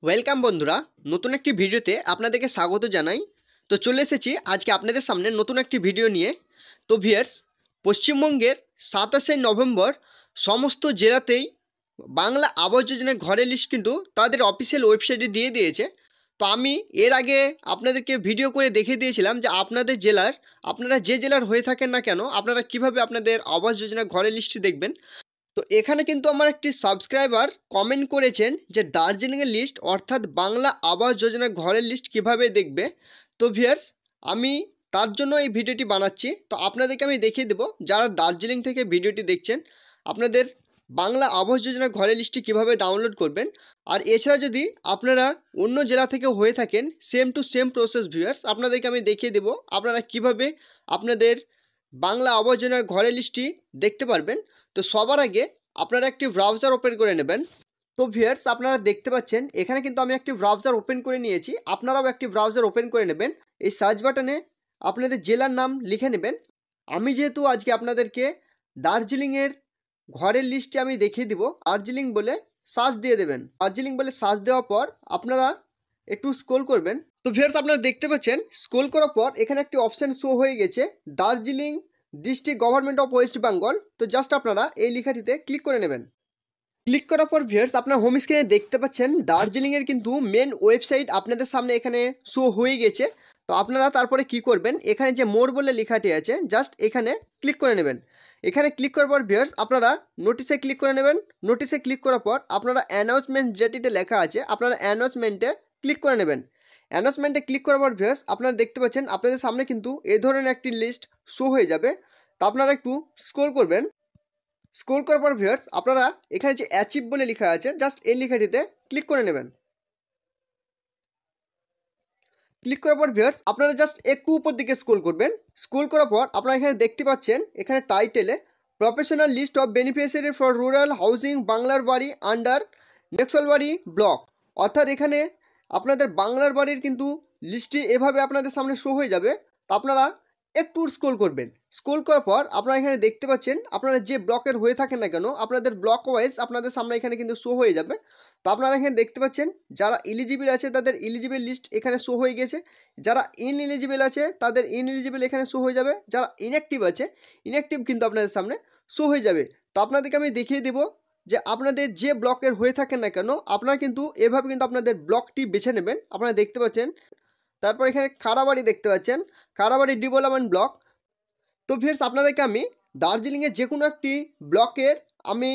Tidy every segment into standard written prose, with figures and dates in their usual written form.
Welcome বন্ধুরা, নতুন একটি ভিডিওতে আপনাদেরকে স্বাগত জানাই। তো চলে এসেছি আজকে আপনাদের সামনে নতুন একটি ভিডিও নিয়ে। তো ভিউয়ার্স, পশ্চিমবঙ্গের 27শে নভেম্বর সমস্ত জেলাতেই বাংলা আবাস যোজনার ঘরের লিস্ট কিন্তু তাদের অফিসিয়াল ওয়েবসাইটে দিয়ে দিয়েছে। তো আমি এর আগে আপনাদেরকে ভিডিও করে দেখিয়ে দিয়েছিলাম যে আপনাদের জেলার, আপনারা যে জেলার হয়ে থাকেন না কেন, আপনারা কিভাবে আপনাদের আবাস যোজনার ঘরের লিস্টটি দেখবেন। তো এখানে কিন্তু আমার একটি সাবস্ক্রাইবার কমেন্ট করেছেন যে দার্জিলিংয়ের লিস্ট অর্থাৎ বাংলা আবাস যোজনা ঘরের লিস্ট কিভাবে দেখবে। তো ভিউয়ার্স, আমি তার জন্য এই ভিডিওটি বানাচ্ছি। তো আপনাদেরকে আমি দেখিয়ে দেবো যারা দার্জিলিং থেকে ভিডিওটি দেখছেন আপনাদের বাংলা আবাস যোজনা ঘরের লিস্টটি কিভাবে ডাউনলোড করবেন। আর এছাড়া যদি আপনারা অন্য জেলা থেকে হয়ে থাকেন, same to same process viewers, আপনাদেরকে আমি দেখিয়ে দেবো আপনারা কিভাবে আপনাদের বাংলা আবাস যোজনা ঘরের লিস্টটি দেখতে পারবেন। তো সবার আগে আপনারা একটি ব্রাউজার ওপেন করে নেবেন। তো ভিউয়ার্স, আপনারা দেখতে পাচ্ছেন এখানে কিন্তু আমি একটি ব্রাউজার ওপেন করে নিয়েছি। আপনারাও একটি ব্রাউজার ওপেন করে নেবেন। এই সার্চ বাটনে আপনাদের জেলার নাম লিখে নেবেন। আমি যেহেতু আজকে আপনাদেরকে দার্জিলিংয়ের ঘরের লিস্টে আমি দেখিয়ে দিব, দার্জিলিং বলে সার্চ দিয়ে দেবেন। দার্জিলিং বলে সার্চ দেওয়ার পর আপনারা একটু স্ক্রল করবেন। তো ভিউয়ার্স, আপনারা দেখতে পাচ্ছেন স্ক্রল করার পর এখানে একটি অপশান শো হয়ে গেছে, Darjeeling district government of West Bengal. তো জাস্ট আপনারা এই লেখাটিতে ক্লিক করে নেবেন। ক্লিক করার পর ভিউয়ার্স, আপনার হোম স্ক্রিনে দেখতে পাচ্ছেন দার্জিলিংয়ের কিন্তু মেন ওয়েবসাইট আপনাদের সামনে এখানে শো হয়ে গেছে। তো আপনারা তারপরে কি করবেন, এখানে যে মোর বলে লেখাটি আছে জাস্ট এখানে ক্লিক করে নেবেন। এখানে ক্লিক করার পর ভিউয়ার্স আপনারা নোটিশে ক্লিক করে নেবেন। নোটিশে ক্লিক করার পর আপনারা অ্যানাউন্সমেন্ট যেটিতে লেখা আছে আপনারা অ্যানাউন্সমেন্টে ক্লিক করে নেবেন। অ্যানাউন্সমেন্টে ক্লিক করার পর ভিউয়ার্স আপনারা দেখতে পাচ্ছেন আপনাদের সামনে কিন্তু এই ধরনের একটি লিস্ট শো হয়ে যাবে। তো আপনারা একটু স্ক্রল করবেন। স্ক্রল করার পর ভিউয়ার্স আপনারা এখানে যে অ্যাচিভ বলে লেখা আছে জাস্ট এই লেখাটিতে ক্লিক করে নেবেন। ক্লিক করার পর ভিউয়ার্স আপনারা জাস্ট একটু উপর দিকে স্ক্রল করবেন। স্ক্রল করার পর আপনারা এখানে দেখতে পাচ্ছেন এখানে টাইটেলে professional list of beneficiary for rural housing বাংলার বাড়ি আন্ডার নকশালবাড়ি ব্লক। অর্থাৎ এখানে আপনাদের বাংলার বাড়ির কিন্তু লিস্টটি এভাবে আপনাদের সামনে শো হয়ে যাবে। তো আপনারা একটু স্ক্রল করবেন। স্ক্রল করার পর আপনারা এখানে দেখতে পাচ্ছেন আপনারা যে ব্লকের হয়ে থাকেন না কেন আপনাদের ব্লক ওয়াইজ আপনাদের সামনে এখানে কিন্তু শো হয়ে যাবে। তো আপনারা এখানে দেখতে পাচ্ছেন যারা এলিজিবল আছে তাদের এলিজিবল লিস্ট এখানে শো হয়ে গেছে, যারা ইনএলিজিবল আছে তাদের ইনএলিজিবল এখানে শো হয়ে যাবে, যারা ইনঅ্যাক্টিভ আছে ইনঅ্যাক্টিভ কিন্তু আপনাদের সামনে শো হয়ে যাবে। তো আপনাদেরকে আমি দেখিয়ে দেবো যে আপনাদের যে ব্লকের হয়ে থাকেন না কেন আপনারা কিন্তু এভাবে কিন্তু আপনাদের ব্লকটি বেছে নেবেন। আপনারা দেখতে পাচ্ছেন তারপর এখানে খাড়াবাড়ি দেখতে পাচ্ছেন, খাড়াবাড়ি ডেভেলপমেন্ট ব্লক। তো ভিউয়ার্স আপনাদেরকে আমি দার্জিলিংয়ের যে কোনো একটি ব্লকের আমি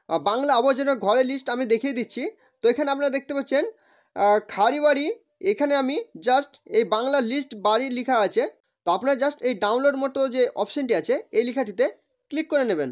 বাংলা আবর্জনা ঘরের লিস্ট আমি দেখিয়ে দিচ্ছি। তো এখানে আপনারা দেখতে পাচ্ছেন খাড়িবাড়ি, এখানে আমি জাস্ট এই বাংলা লিস্ট বাড়ি লেখা আছে। তো আপনারা জাস্ট এই ডাউনলোড মতো যে অপশানটি আছে এই লেখাটিতে ক্লিক করে নেবেন।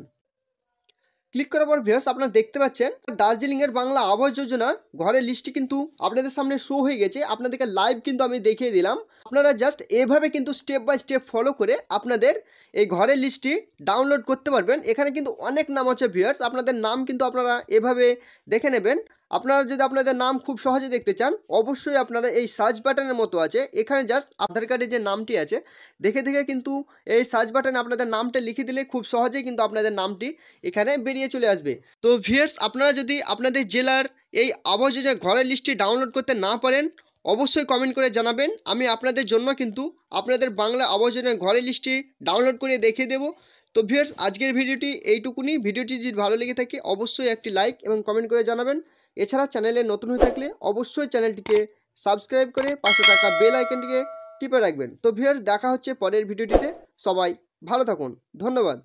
ক্লিক করার পর ভিউয়ার্স আপনারা দেখতে পাচ্ছেন দার্জিলিংয়ের বাংলা আবাস যোজনা ঘরের লিস্টটি কিন্তু আপনাদের সামনে শো হয়ে গেছে। আপনাদেরকে লাইভ কিন্তু আমি দেখিয়ে দিলাম। আপনারা জাস্ট এভাবে কিন্তু স্টেপ বাই স্টেপ ফলো করে আপনাদের এই ঘরের লিস্টটি ডাউনলোড করতে পারবেন। এখানে কিন্তু অনেক নাম আছে ভিউয়ার্স, আপনাদের নাম কিন্তু আপনারা এভাবে দেখে নেবেন। আপনারা যদি আপনাদের নাম খুব সহজে দেখতে চান অবশ্যই আপনারা এই সার্চ বাটনের মতো আছে এখানে জাস্ট আধার কার্ডের যে নামটি আছে দেখে দেখে কিন্তু এই সার্চ বাটনে আপনাদের নামটা লিখে দিলে খুব সহজেই কিন্তু আপনাদের নামটি এখানে বেরিয়ে চলে আসবে। তো ভিউয়ার্স আপনারা যদি আপনাদের জেলার এই আবাস যোজনা ঘরের লিস্টটি ডাউনলোড করতে না পারেন অবশ্যই কমেন্ট করে জানাবেন। আমি আপনাদের জন্য কিন্তু আপনাদের বাংলা আবাস যোজনা ঘরের লিস্টটি ডাউনলোড করে দেখিয়ে দেবো। তো ভিউয়ার্স আজকের ভিডিওটি এইটুকুনি। ভিডিওটি যদি ভালো লেগে থাকে অবশ্যই একটি লাইক এবং কমেন্ট করে জানাবেন। এছাড়া চ্যানেলে নতুন হয়ে থাকলে অবশ্যই চ্যানেলটিকে সাবস্ক্রাইব করে পাশে থাকা বেল আইকনটিকে টিপে রাখবেন। তো ভিউয়ার্স দেখা হচ্ছে পরের ভিডিওটিতে। সবাই ভালো থাকুন, ধন্যবাদ।